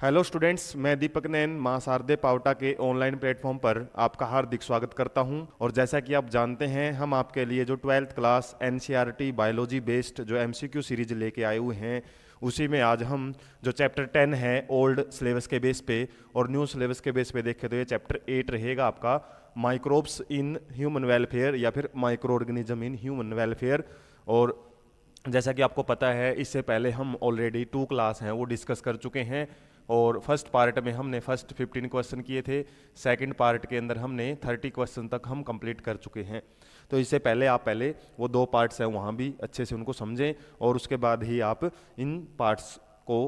Hello students, मैं दीपक नैन मां शारदे पावटा के ऑनलाइन प्लेटफॉर्म पर आपका हार्दिक स्वागत करता हूं। और जैसा कि आप जानते हैं, हम आपके लिए जो 12th class NCERT biology based जो एमसीक्यू सीरीज लेके आए हुए हैं, उसी में आज हम जो चैप्टर 10 है ओल्ड सिलेबस के बेस पे और न्यू सिलेबस के बेस पे देखें तो ये चैप्टर 8 रहेगा आपका, माइक्रोब्स इन ह्यूमन वेलफेयर या फिर micro organism in human welfare. और जैसा कि आपको पता है, इससे पहले हम ऑलरेडी 2 क्लास हैं वो डिस्कस कर चुके हैं। और फर्स्ट पार्ट में हमने फर्स्ट 15 क्वेश्चन किए थे, सेकंड पार्ट के अंदर हमने 30 क्वेश्चन तक हम कंप्लीट कर चुके हैं। तो इससे पहले आप पहले वो 2 पार्ट्स हैं वहाँ भी अच्छे से उनको समझें और उसके बाद ही आप इन पार्ट्स को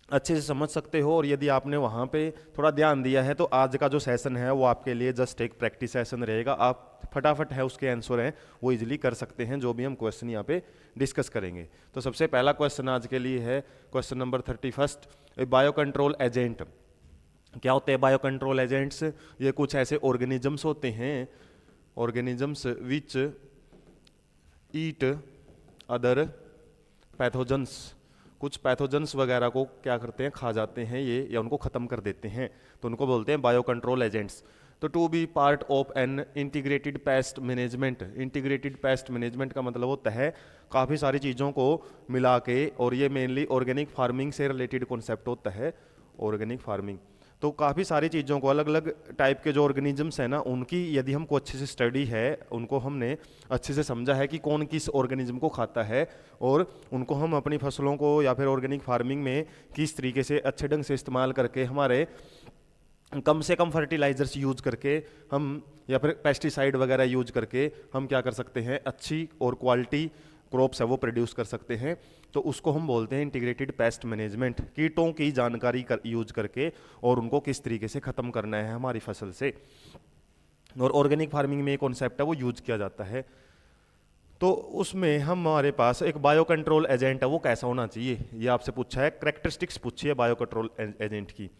अच्छे से समझ सकते हो। और यदि आपने वहाँ पे थोड़ा ध्यान दिया है तो आज का जो सेशन है वो आपके लिए जस्ट एक प्रैक्टिस सेशन रहेगा। आप फटाफट है उसके आंसर हैं वो इजीली कर सकते हैं जो भी हम क्वेश्चन यहाँ पे डिस्कस करेंगे। तो सबसे पहला क्वेश्चन आज के लिए है question number 31। Bio control agent क्या होते हैं? बायो कंट्रोल एजेंट्स ये कुछ ऐसे ऑर्गेनिजम्स होते हैं, organisms which eat other pathogens. कुछ पैथोजन्स वगैरह को क्या करते हैं, खा जाते हैं ये या उनको ख़त्म कर देते हैं, तो उनको बोलते हैं बायो कंट्रोल एजेंट्स। तो to be part of an integrated pest management. Integrated pest management का मतलब होता है काफ़ी सारी चीज़ों को मिला के, और ये मेनली ऑर्गेनिक फार्मिंग से रिलेटेड कॉन्सेप्ट होता है। ऑर्गेनिक फार्मिंग तो काफ़ी सारी चीज़ों को, अलग अलग टाइप के जो ऑर्गेनिजम्स हैं ना, उनकी यदि हमको अच्छे से स्टडी है, उनको हमने अच्छे से समझा है कि कौन किस ऑर्गेनिज्म को खाता है, और उनको हम अपनी फसलों को या फिर ऑर्गेनिक फार्मिंग में किस तरीके से अच्छे ढंग से इस्तेमाल करके, हमारे कम से कम फर्टिलाइजर्स यूज करके हम या फिर पेस्टिसाइड वगैरह यूज करके हम क्या कर सकते हैं, अच्छी और क्वालिटी क्रॉप्स है वो प्रोड्यूस कर सकते हैं। तो उसको हम बोलते हैं इंटीग्रेटेड पेस्ट मैनेजमेंट। कीटों की जानकारी यूज करके और उनको किस तरीके से ख़त्म करना है हमारी फसल से, और ऑर्गेनिक फार्मिंग में ये कॉन्सेप्ट है वो यूज किया जाता है। तो उसमें हमारे पास एक बायो कंट्रोल एजेंट है, वो कैसा होना चाहिए ये आपसे पूछा है, करेक्टरिस्टिक्स पूछी है बायो कंट्रोल एजेंट की।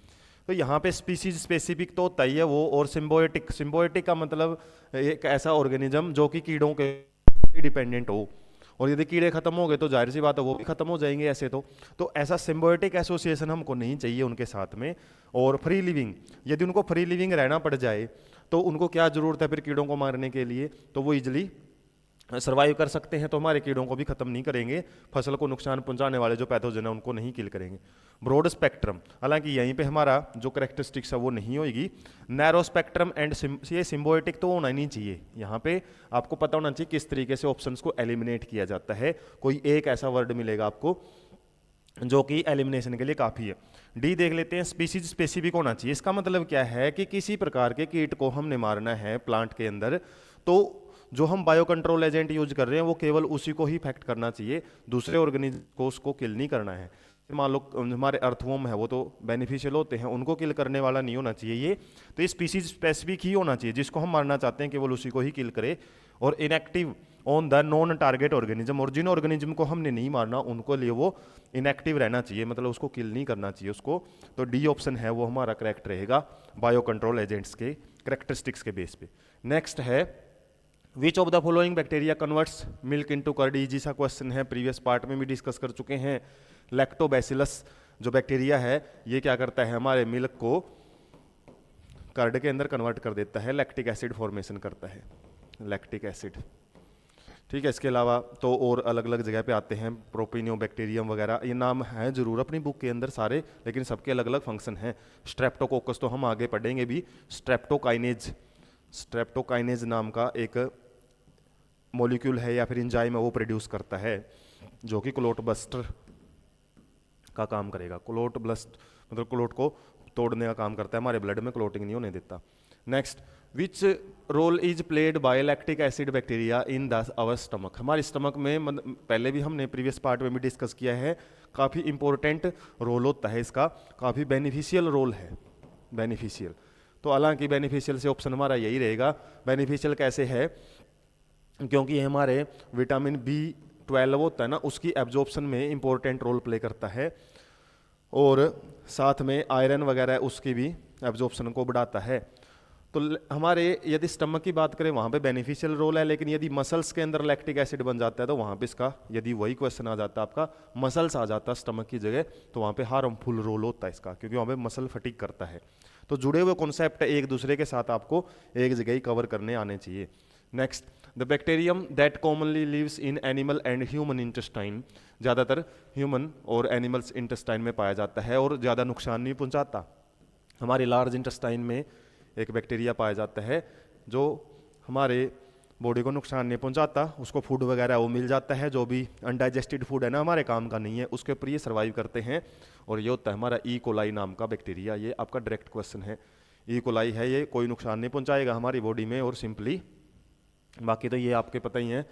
तो यहाँ पे स्पीसीज स्पेसिफिक तो होता ही है वो, और सिम्बायोटिक। सिम्बायोटिक का मतलब एक ऐसा ऑर्गेनिज्म जो कि कीड़ों के डिपेंडेंट हो, और यदि कीड़े खत्म हो गए तो जाहिर सी बात है वो भी खत्म हो जाएंगे ऐसे तो ऐसा सिम्बायोटिक एसोसिएशन हमको नहीं चाहिए उनके साथ में। और फ्री लिविंग, यदि उनको फ्री लिविंग रहना पड़ जाए तो उनको क्या ज़रूरत है फिर कीड़ों को मारने के लिए, तो वो इजिली सर्वाइव कर सकते हैं, तो हमारे कीड़ों को भी खत्म नहीं करेंगे, फसल को नुकसान पहुंचाने वाले जो पैथोजन है उनको नहीं किल करेंगे। ब्रॉड स्पेक्ट्रम, हालांकि यहीं पे हमारा जो करेक्टरिस्टिक्स है वो नहीं होगी। नैरो स्पेक्ट्रम एंड ये सिम्बायोटिक तो होना ही नहीं चाहिए। यहाँ पे आपको पता होना चाहिए किस तरीके से ऑप्शंस को एलिमिनेट किया जाता है। कोई एक ऐसा वर्ड मिलेगा आपको जो कि एलिमिनेशन के लिए काफ़ी है। डी देख लेते हैं, स्पीसीज स्पेसिफिक होना चाहिए। इसका मतलब क्या है कि किसी प्रकार के कीट को हमने मारना है प्लांट के अंदर, तो जो हम बायो कंट्रोल एजेंट यूज कर रहे हैं वो केवल उसी को ही इफेक्ट करना चाहिए, दूसरे ऑर्गेनिज्म को उसको किल नहीं करना है। मान लो हमारे अर्थवॉर्म है वो तो बेनिफिशियल होते हैं, उनको किल करने वाला नहीं होना चाहिए ये। तो ये स्पीसीज स्पेसिफिक ही होना चाहिए, जिसको हम मारना चाहते हैं केवल उसी को ही किल करे। और inactive on the non target organism, और जिन ऑर्गेनिज्म को हमने नहीं मारना उनको लिए वो इनएक्टिव रहना चाहिए, मतलब उसको किल नहीं करना चाहिए उसको। तो डी ऑप्शन है वो हमारा करेक्ट रहेगा बायो कंट्रोल एजेंट्स के करेक्टरिस्टिक्स के बेस पे। नेक्स्ट है, which of the following bacteria converts milk into curd. Easy सा क्वेश्चन है, प्रीवियस पार्ट में भी डिस्कस कर चुके हैं। लैक्टोबैसिलस जो बैक्टीरिया है ये क्या करता है, हमारे मिल्क को कर्ड के अंदर कन्वर्ट कर देता है, लैक्टिक एसिड फॉर्मेशन करता है, लैक्टिक एसिड। ठीक है, इसके अलावा तो और अलग अलग जगह पे आते हैं, प्रोपिनियोबैक्टीरियम वगैरह, ये नाम है जरूर अपनी बुक के अंदर सारे, लेकिन सबके अलग अलग फंक्शन हैं। स्ट्रेप्टोकोकस तो हम आगे पढ़ेंगे भी। स्ट्रेप्टोकाइनेज, स्ट्रेप्टोकाइनेज नाम का एक मॉलिक्यूल है या फिर एंजाइम है वो प्रोड्यूस करता है, जो कि क्लोट बस्टर का काम करेगा। क्लोट ब्लस्ट मतलब क्लोट को तोड़ने का काम करता है, हमारे ब्लड में क्लोटिंग नहीं होने देता। Next, which role is played by lactic acid bacteria in the our stomach. हमारे स्टमक में पहले भी हमने प्रीवियस पार्ट में भी डिस्कस किया है, काफ़ी इंपॉर्टेंट रोल होता है इसका, काफ़ी बेनिफिशियल रोल है, बेनिफिशियल। तो हालांकि बेनिफिशियल से ऑप्शन हमारा यही रहेगा। बेनिफिशियल कैसे है, क्योंकि ये हमारे विटामिन B12 होता है ना, उसकी एब्जॉर्प्शन में इंपॉर्टेंट रोल प्ले करता है, और साथ में आयरन वगैरह उसकी भी एब्जॉर्प्शन को बढ़ाता है। तो हमारे यदि स्टमक की बात करें वहाँ पे बेनिफिशियल रोल है, लेकिन यदि मसल्स के अंदर लैक्टिक एसिड बन जाता है तो वहाँ पे इसका, यदि वही क्वेश्चन आ जाता है आपका मसल्स आ जाता है स्टमक की जगह, तो वहाँ पे हार्मफुल रोल होता है इसका, क्योंकि वहाँ पे मसल फटीग करता है। तो जुड़े हुए कॉन्सेप्ट एक दूसरे के साथ आपको एक जगह ही कवर करने आने चाहिए। Next, the bacterium that commonly lives in animal and human intestine, ज़्यादातर ह्यूमन और एनिमल्स इंटेस्टाइन में पाया जाता है और ज़्यादा नुकसान नहीं पहुंचाता। हमारे लार्ज इंटेस्टाइन में एक बैक्टीरिया पाया जाता है जो हमारे बॉडी को नुकसान नहीं पहुंचाता, उसको फूड वगैरह वो मिल जाता है, जो भी अनडाइजेस्टेड फूड है ना हमारे काम का नहीं है उसके ऊपर ये सर्वाइव करते हैं, और ये होता है हमारा ई कोलाई नाम का बैक्टीरिया। ये आपका डायरेक्ट क्वेश्चन है, ई कोलाई है ये, कोई नुकसान नहीं पहुंचाएगा हमारी बॉडी में, और सिंपली बाकी तो ये आपके पता ही है,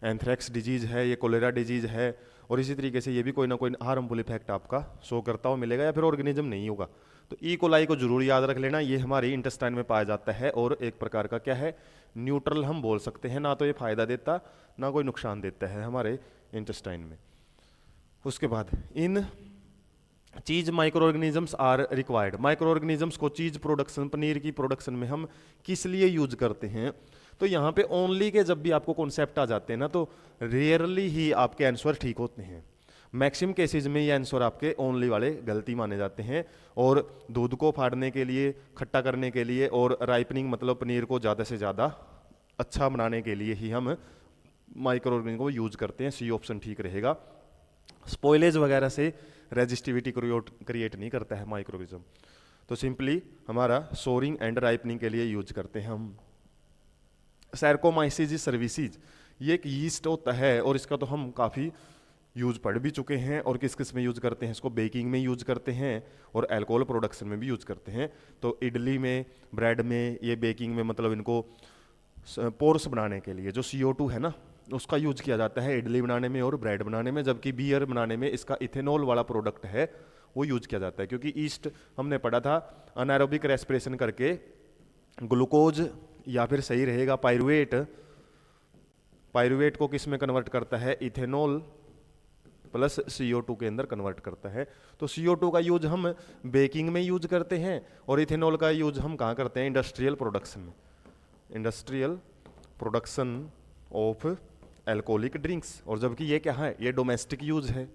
एंथ्रेक्स डिजीज है, ये कोलेरा डिजीज है, और इसी तरीके से ये भी कोई ना कोई हार्मफुल इफेक्ट आपका शो करता हो मिलेगा, या फिर ऑर्गेनिज्म नहीं होगा। तो ई कोलाई को जरूर याद रख लेना, ये हमारी इंटेस्टाइन में पाया जाता है और एक प्रकार का क्या है, न्यूट्रल हम बोल सकते हैं, ना तो ये फायदा देता ना कोई नुकसान देता है हमारे इंटेस्टाइन में। उसके बाद in cheese microorganisms are required, microorganisms को चीज प्रोडक्शन, पनीर की प्रोडक्शन में हम किस लिए यूज करते हैं। तो यहाँ पे ओनली के जब भी आपको कॉन्सेप्ट आ जाते हैं ना, तो रेयरली ही आपके आंसर ठीक होते हैं, मैक्सिमम केसेस में ये आंसर आपके ओनली वाले गलती माने जाते हैं। और दूध को फाड़ने के लिए, खट्टा करने के लिए, और राइपनिंग मतलब पनीर को ज़्यादा से ज़्यादा अच्छा बनाने के लिए ही हम माइक्रो ऑर्गेनिज्म को यूज करते हैं, सी ऑप्शन ठीक रहेगा। स्पॉइलेज वगैरह से रेजिस्टिविटी क्रिएट नहीं करता है माइक्रो ऑर्गेनिज्म, तो सिंपली हमारा सोरिंग एंड राइपनिंग के लिए यूज करते हैं हम। सैरकोमाइसिस सर्विसेज, ये एक यीस्ट होता है, और इसका तो हम काफ़ी यूज पढ़ भी चुके हैं, और किस किस में यूज करते हैं इसको, बेकिंग में यूज करते हैं और अल्कोहल प्रोडक्शन में भी यूज करते हैं। तो इडली में, ब्रेड में, ये बेकिंग में मतलब इनको पोर्स बनाने के लिए जो CO2 है ना उसका यूज किया जाता है इडली बनाने में और ब्रेड बनाने में, जबकि बियर बनाने में इसका इथेनॉल वाला प्रोडक्ट है वो यूज किया जाता है, क्योंकि ईस्ट हमने पढ़ा था अनारोबिक रेस्पिरेशन करके ग्लूकोज या फिर सही रहेगा पायरुवेट, पायरुवेट को किस में कन्वर्ट करता है, इथेनॉल प्लस CO2 के अंदर कन्वर्ट करता है। तो CO2 का यूज हम बेकिंग में यूज करते हैं, और इथेनॉल का यूज हम कहाँ करते हैं, इंडस्ट्रियल प्रोडक्शन में, industrial production of alcoholic drinks. और जबकि ये क्या है, ये डोमेस्टिक यूज है,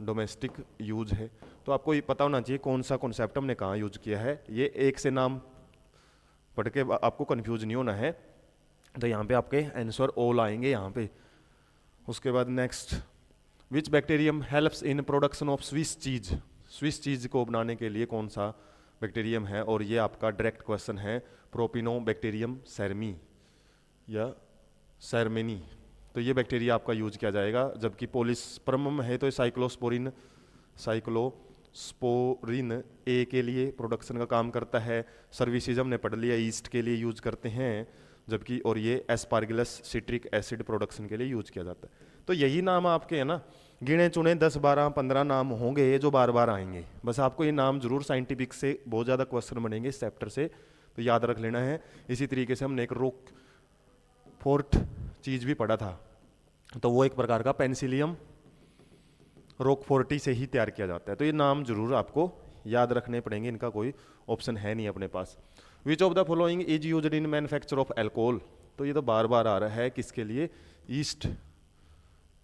डोमेस्टिक यूज है। तो आपको ये पता होना चाहिए कौन सा कॉन्सेप्ट हमने कहाँ यूज किया है, ये एक से नाम पढ़ के आपको कंफ्यूज नहीं होना है। तो यहाँ पे आपके आंसर ऑल आएंगे यहाँ पे। उसके बाद next, which bacterium helps in production of Swiss cheese, Swiss cheese को बनाने के लिए कौन सा बैक्टीरियम है, और ये आपका डायरेक्ट क्वेश्चन है, प्रोपिनो बैक्टीरियम सैरमी या सैरमेनी। तो ये बैक्टीरिया आपका यूज किया जाएगा, जबकि पोलिस्पर्मम है तो साइक्लोस्पोरिन, साइक्लोस्पोरिन ए के लिए प्रोडक्शन का काम करता है। सर्विसेज हमने पढ़ लिया, ईस्ट के लिए यूज करते हैं, जबकि और ये एस्पार्गिलस सिट्रिक एसिड प्रोडक्शन के लिए यूज किया जाता है। तो यही नाम आपके है ना, गिने चुने 10 12 15 नाम होंगे जो बार बार आएंगे, बस आपको ये नाम जरूर साइंटिफिक से बहुत ज़्यादा क्वेश्चन बनेंगे इस चैप्टर से, तो याद रख लेना है। इसी तरीके से हमने एक रोक फोर्ट चीज़ भी पढ़ा था, तो वो एक प्रकार का पेनिसिलियम रोकफोर्टी से ही तैयार किया जाता है। तो ये नाम जरूर आपको याद रखने पड़ेंगे, इनका कोई ऑप्शन है नहीं अपने पास। Which of the following is used in manufacture of alcohol, तो ये तो बार बार आ रहा है, किसके लिए, ईस्ट,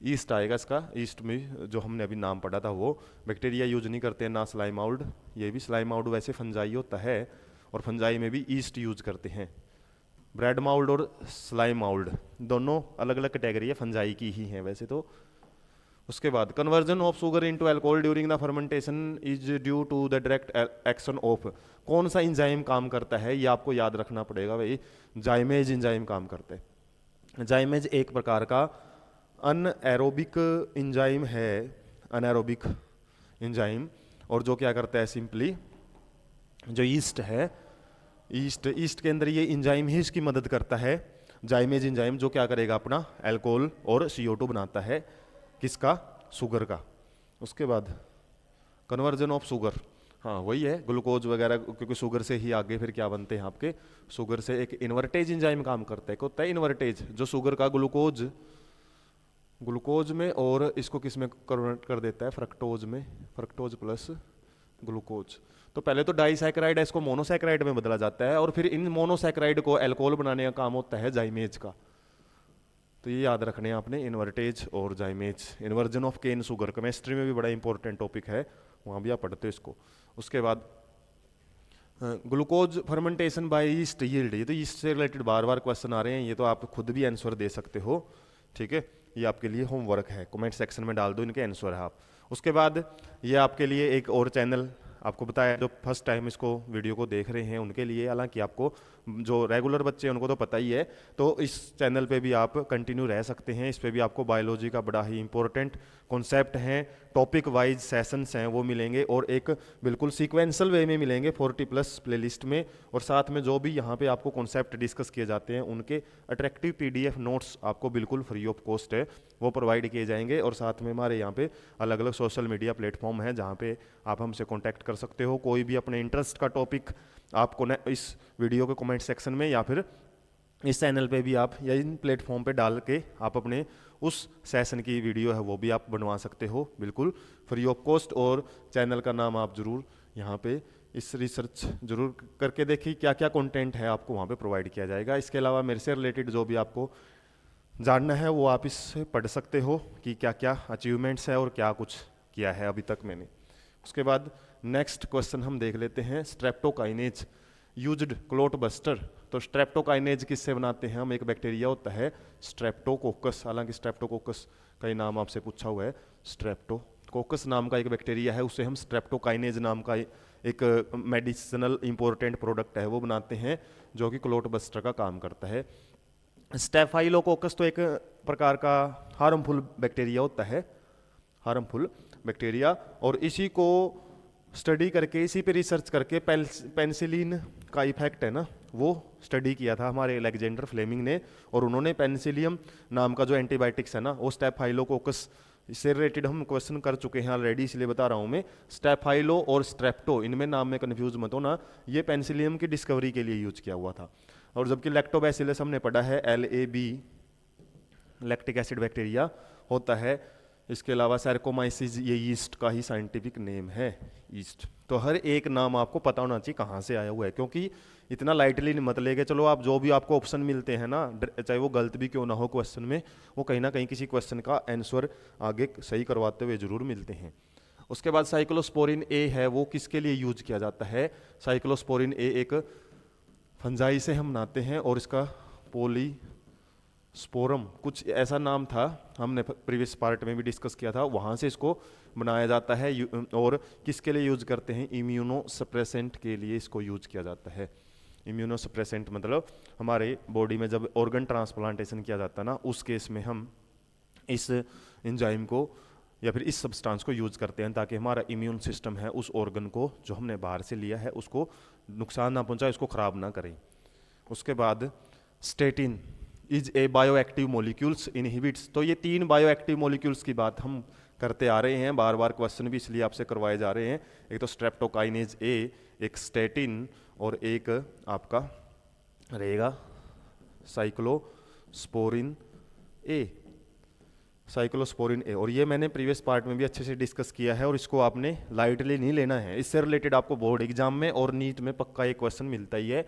ईस्ट आएगा इसका। ईस्ट में जो हमने अभी नाम पढ़ा था वो बैक्टीरिया यूज नहीं करते हैं, ना स्लाइमाउड, ये भी स्लाइमाउड वैसे फंजाई होता है, और फंजाई में भी ईस्ट यूज करते हैं। ब्रेड माउल्ड और स्लाइम माउल्ड दोनों अलग अलग कैटेगरी है, फंजाई की ही है वैसे तो। उसके बाद conversion of sugar into alcohol during the fermentation is due to the direct action of, कौन सा इंजाइम काम करता है, ये आपको याद रखना पड़ेगा भाई, जाइमेज इंजाइम काम करता है। जाइमेज एक प्रकार का अनएरोबिक इंजाइम है, अनएरोबिक इंजाइम, और जो क्या करता है, सिंपली जो ईस्ट है, ईस्ट के अंदर ये इंजाइम ही इसकी मदद करता है, जाइमेज इंजाइम, जो क्या करेगा अपना अल्कोहल और CO2 बनाता है, किसका, शुगर का। उसके बाद कन्वर्जन ऑफ शुगर, हाँ वही है ग्लूकोज वगैरह, क्योंकि शुगर से ही आगे फिर क्या बनते हैं आपके, शुगर से एक इन्वर्टेज इंजाइम काम करता है, क्या होता है इन्वर्टेज, जो शुगर का ग्लूकोज, ग्लूकोज में और इसको किस में कन्वर्ट कर देता है, फ्रक्टोज में, फ्रक्टोज प्लस ग्लूकोज। तो पहले तो डाइसैकेराइड है, इसको मोनोसैकेराइड में बदला जाता है और फिर इन मोनोसैकेराइड को अल्कोहल बनाने का काम होता है जाइमेज का। तो ये याद रखने हैं आपने, इन्वर्टेज और zymase. Inversion of cane sugar chemistry में भी बड़ा इंपॉर्टेंट टॉपिक है, वहाँ भी आप पढ़ते हो इसको। उसके बाद glucose fermentation by yeast yield, ये तो ईस्ट से रिलेटेड बार बार क्वेश्चन आ रहे हैं, ये तो आप खुद भी आंसर दे सकते हो, ठीक है। ये आपके लिए होमवर्क है, कमेंट सेक्शन में डाल दो इनके आंसर है आप। उसके बाद ये आपके लिए एक और चैनल आपको बताया, जो फर्स्ट टाइम इसको वीडियो को देख रहे हैं उनके लिए, हालांकि आपको जो रेगुलर बच्चे हैं उनको तो पता ही है, तो इस चैनल पे भी आप कंटिन्यू रह सकते हैं। इस पे भी आपको बायोलॉजी का बड़ा ही इंपॉर्टेंट कॉन्सेप्ट हैं, टॉपिक वाइज सेशंस हैं वो मिलेंगे, और एक बिल्कुल सीक्वेंशियल वे में मिलेंगे 40+ प्लेलिस्ट में। और साथ में जो भी यहाँ पे आपको कॉन्सेप्ट डिस्कस किए जाते हैं उनके अट्रैक्टिव PDF नोट्स आपको बिल्कुल फ्री ऑफ कॉस्ट है वो प्रोवाइड किए जाएंगे। और साथ में हमारे यहाँ पे अलग अलग सोशल मीडिया प्लेटफॉर्म है जहाँ पे आप हमसे कॉन्टैक्ट कर सकते हो। कोई भी अपने इंटरेस्ट का टॉपिक आपको इस वीडियो के कमेंट सेक्शन में या फिर इस चैनल पे भी आप या इन प्लेटफॉर्म पे डाल के आप अपने उस सेशन की वीडियो है वो भी आप बनवा सकते हो बिल्कुल फ्री ऑफ कॉस्ट। और चैनल का नाम आप जरूर यहाँ पे इस रिसर्च जरूर करके देखिए क्या क्या कंटेंट है आपको वहाँ पे प्रोवाइड किया जाएगा। इसके अलावा मेरे से रिलेटेड जो भी आपको जानना है वो आप इससे पढ़ सकते हो कि क्या क्या अचीवमेंट्स है और क्या कुछ किया है अभी तक मैंने। उसके बाद नेक्स्ट क्वेश्चन हम देख लेते हैं, स्ट्रेप्टोकाइनेज यूज्ड क्लोट बस्टर। तो स्ट्रेप्टोकाइनेज किससे बनाते हैं हम? एक बैक्टीरिया होता है स्ट्रेप्टोकोकस, हालांकि स्ट्रेप्टोकोकस का ही नाम आपसे पूछा हुआ है, स्ट्रेप्टोकोकस नाम का एक बैक्टीरिया है, उससे हम स्ट्रेप्टोकाइनेज नाम का एक मेडिसिनल इंपॉर्टेंट प्रोडक्ट है वो बनाते हैं जो कि क्लोट बस्टर का काम करता है। स्टेफाइलोकोकस तो एक प्रकार का हार्मफुल बैक्टीरिया होता है, हार्मफुल बैक्टीरिया, और इसी को स्टडी करके इसी पे रिसर्च करके पेनिसिलिन का इफेक्ट है ना वो स्टडी किया था हमारे अलेक्जेंडर फ्लेमिंग ने। और उन्होंने पेनिसिलियम नाम का जो एंटीबायोटिक्स है ना वो स्टेफाइलोकोकस इससे रिलेटेड हम क्वेश्चन कर चुके हैं ऑलरेडी, इसलिए बता रहा हूँ मैं। स्टेफाइलो और स्ट्रेप्टो इनमें नाम में कन्फ्यूज मत होना, ये पेनिसिलियम की डिस्कवरी के लिए यूज किया हुआ था। और जबकि लैक्टोबैसिलस हमने पढ़ा है LAB लैक्टिक एसिड बैक्टीरिया होता है। इसके अलावा सैरकोमाइसिस ये ईस्ट का ही साइंटिफिक नेम है, ईस्ट। तो हर एक नाम आपको पता होना चाहिए कहाँ से आया हुआ है, क्योंकि इतना लाइटली मत लेके चलो आप। जो भी आपको ऑप्शन मिलते हैं ना, चाहे वो गलत भी क्यों ना हो क्वेश्चन में, वो कहीं ना कहीं किसी क्वेश्चन का आंसर आगे सही करवाते हुए जरूर मिलते हैं। उसके बाद साइक्लोस्पोरिन A है, वो किसके लिए यूज किया जाता है? साइक्लोस्पोरिन A एक फंजाई से हम बनाते हैं और इसका पॉलीस्पोरम कुछ ऐसा नाम था, हमने प्रीवियस पार्ट में भी डिस्कस किया था, वहाँ से इसको बनाया जाता है। और किसके लिए यूज करते हैं? इम्यूनो सप्रेसेंट के लिए इसको यूज किया जाता है। इम्यूनो सप्रेसेंट मतलब हमारे बॉडी में जब ऑर्गन ट्रांसप्लांटेशन किया जाता है ना, उस केस में हम इस एंजाइम को या फिर इस सब्सटेंस को यूज करते हैं ताकि हमारा इम्यून सिस्टम है उस ऑर्गन को जो हमने बाहर से लिया है उसको नुकसान ना पहुंचाए, उसको खराब ना करें। उसके बाद statin is a bioactive molecules inhibits. तो ये 3 बायोएक्टिव मॉलिक्यूल्स की बात हम करते आ रहे हैं, बार बार क्वेश्चन भी इसलिए आपसे करवाए जा रहे हैं। एक तो स्ट्रेप्टोकाइनेज A, एक स्टेटिन, और एक आपका रहेगा साइक्लोस्पोरिन A, साइक्लोस्पोरिन A। और ये मैंने प्रीवियस पार्ट में भी अच्छे से डिस्कस किया है और इसको आपने लाइटली नहीं लेना है। इससे रिलेटेड आपको बोर्ड एग्जाम में और नीट में पक्का एक क्वेश्चन मिलता ही है।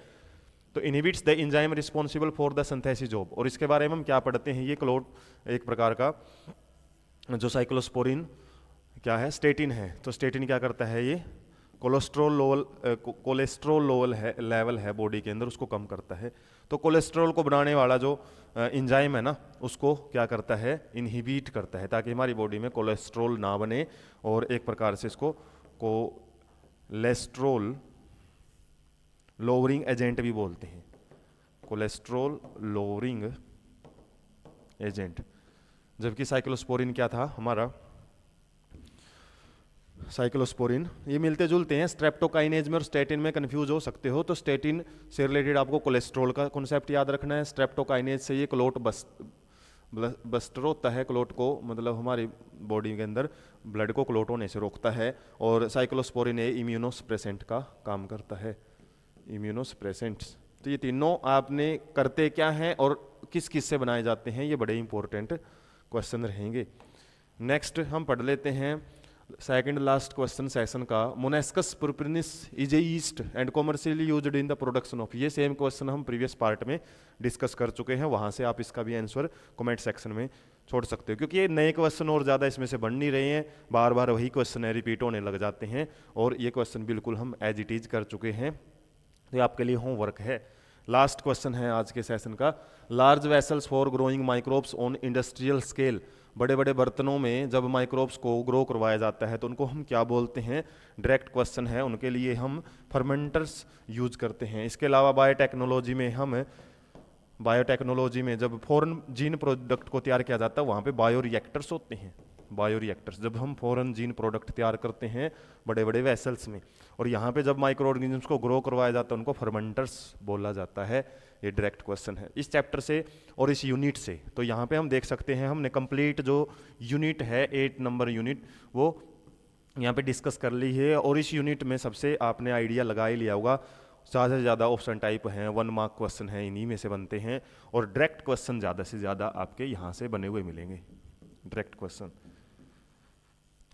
तो inhibits the enzyme responsible for the synthesis job. और इसके बारे में हम क्या पढ़ते हैं? ये क्लोट एक प्रकार का जो साइक्लोस्पोरिन क्या है? स्टेटिन है। तो स्टेटिन क्या करता है? ये कोलेस्ट्रॉल लेवल है बॉडी के अंदर, उसको कम करता है। तो कोलेस्ट्रॉल को बनाने वाला जो एंजाइम है ना, उसको क्या करता है? इनहिबिट करता है, ताकि हमारी बॉडी में कोलेस्ट्रॉल ना बने। और एक प्रकार से इसको कोलेस्ट्रॉल लोअरिंग एजेंट भी बोलते हैं, कोलेस्ट्रॉल लोअरिंग एजेंट। जबकि साइक्लोस्पोरिन क्या था हमारा? साइक्लोस्पोरिन ये मिलते जुलते हैं स्ट्रेप्टोकाइनेज में और स्टेटिन में, कंफ्यूज हो सकते हो। तो स्टेटिन से रिलेटेड आपको कोलेस्ट्रॉल का कॉन्सेप्ट याद रखना है। स्ट्रेप्टोकाइनेज से ये क्लोट बस्टर होता है, क्लोट को मतलब हमारी बॉडी के अंदर ब्लड को क्लोट होने से रोकता है। और साइक्लोस्पोरिन ए इम्यूनोसप्रेसेंट का काम करता है, इम्यूनोसप्रेसेंट्स। तो ये तीनों आपने करते क्या हैं और किस किस से बनाए जाते हैं, ये बड़े इंपॉर्टेंट क्वेश्चन रहेंगे। नेक्स्ट हम पढ़ लेते हैं सेकंड लास्ट क्वेश्चन सेशन का, Monascus purpureus is a yeast and commercially used in the production of, ये सेम क्वेश्चन हम प्रीवियस पार्ट में डिस्कस कर चुके हैं, वहां से आप इसका भी आंसर कमेंट सेक्शन में छोड़ सकते हो, क्योंकि ये नए क्वेश्चन और ज़्यादा इसमें से बन नहीं रहे हैं, बार बार वही क्वेश्चन है रिपीट होने लग जाते हैं, और ये क्वेश्चन बिल्कुल हम एज इट इज कर चुके हैं, तो ये आपके लिए होमवर्क है। लास्ट क्वेश्चन है आज के सेशन का, large vessels for growing microbes on industrial scale, बड़े बड़े बर्तनों में जब माइक्रोब्स को ग्रो करवाया जाता है तो उनको हम क्या बोलते हैं, डायरेक्ट क्वेश्चन है, उनके लिए हम फर्मेंटर्स यूज करते हैं। इसके अलावा बायोटेक्नोलॉजी में जब फॉरेन जीन प्रोडक्ट को तैयार किया जाता है वहाँ पे बायो रिएक्टर्स होते हैं, बायो रिएक्टर्स, जब हम फॉरेन जीन प्रोडक्ट तैयार करते हैं बड़े बड़े वेसल्स में, और यहाँ पे जब माइक्रो ऑर्गेनिजम्स को ग्रो करवाया जाता है उनको फर्मेंटर्स बोला जाता है। ये डायरेक्ट क्वेश्चन है इस चैप्टर से और इस यूनिट से। तो यहाँ पे हम देख सकते हैं हमने कंप्लीट जो यूनिट है 8 नंबर यूनिट वो यहाँ पे डिस्कस कर ली है, और इस यूनिट में सबसे आपने आइडिया लगा ही लिया होगा, ज़्यादा से ज़्यादा ऑप्शन टाइप हैं, 1 मार्क क्वेश्चन हैं, इन्हीं में से बनते हैं, और डायरेक्ट क्वेश्चन ज़्यादा से ज़्यादा आपके यहाँ से बने हुए मिलेंगे, डायरेक्ट क्वेश्चन।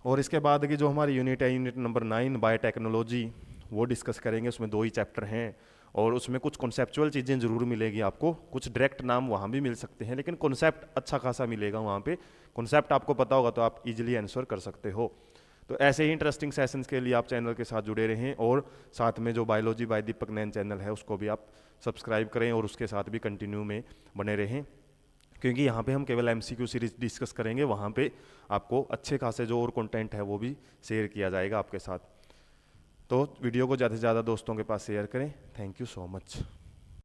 और इसके बाद की जो हमारी यूनिट है, यूनिट नंबर 9 बायोटेक्नोलॉजी, वो डिस्कस करेंगे। उसमें 2 ही चैप्टर हैं और उसमें कुछ कॉन्सेप्चुअल चीज़ें ज़रूर मिलेगी आपको, कुछ डायरेक्ट नाम वहाँ भी मिल सकते हैं, लेकिन कॉन्सेप्ट अच्छा खासा मिलेगा वहाँ पे। कॉन्सेप्ट आपको पता होगा तो आप इजीली आंसर कर सकते हो। तो ऐसे ही इंटरेस्टिंग सेशंस के लिए आप चैनल के साथ जुड़े रहें, और साथ में जो biology by Deepak Nain channel है उसको भी आप सब्सक्राइब करें और उसके साथ भी कंटिन्यू में बने रहें, क्योंकि यहाँ पे हम केवल MCQ सीरीज डिस्कस करेंगे, वहाँ पे आपको अच्छे खासे जो और कंटेंट है वो भी शेयर किया जाएगा आपके साथ। तो वीडियो को ज़्यादा से ज़्यादा दोस्तों के पास शेयर करें। Thank you so much.